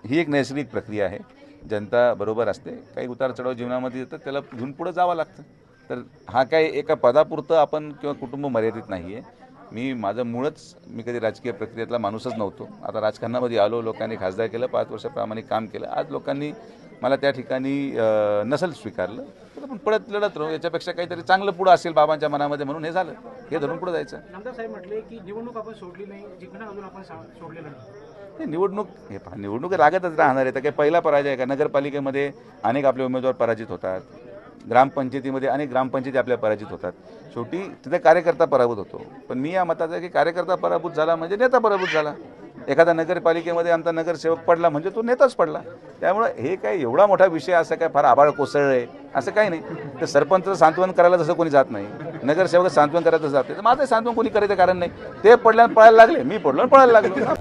ही एक नैसर्गिक प्रक्रिया आहे. जनता बरोबर असते, काही उतार चढाव जीवनामध्ये येतात, त्याला घेऊन पुढे जावं लागतं. तर हा काय एका पदापुरतं आपण किंवा कुटुंब मर्यादित नाही आहे. माझं मुळच मी कधी राजकीय प्रक्रियेतला माणूसच नव्हतो. आता राजकारणामध्ये आलो, लोकांनी खासदार केलं, 5 वर्ष प्रामाणिक काम केलं. आज लोकांनी मला त्या ठिकाणी नसेल स्वीकारलं तर आपण पळत लढत राहू. याच्यापेक्षा काहीतरी चांगलं पुढं असेल बाबांच्या मनामध्ये म्हणून हे झालं. हे धरून पुढे जायचं. नामदार साहेब म्हटले की निवडणूक आपण सोडली नाही, जिंकणं अजून आपण सोडलेलं नाही. निवडणूक रागतच राहणार आहे. तर काही पहिला पराजय आहे का? नगरपालिकेमध्ये अनेक आपले उमेदवार पराजित होतात, ग्रामपंचायतीमध्ये अनेक ग्रामपंचायती आपल्या पराजित होतात. शेवटी तिथे कार्यकर्ता पराभूत होतो. पण मी या मताचा आहे की कार्यकर्ता पराभूत झाला म्हणजे नेता पराभूत झाला. एखादा नगरपालिकेमध्ये आमचा नगरसेवक पडला म्हणजे तो नेताच पडला. त्यामुळे हे काय एवढा मोठा विषय असं काय फार आभाळ कोसळलं आहे असं काही नाही. तर सरपंच सांत्वन करायला तसं कोणी जात नाही, नगरसेवक सांत्वन करायला जाते. तर माझं सांत्वन कोणी करायचं कारण नाही. ते पडल्यानं पळायला लागले, मी पडलो पळायला लागलो.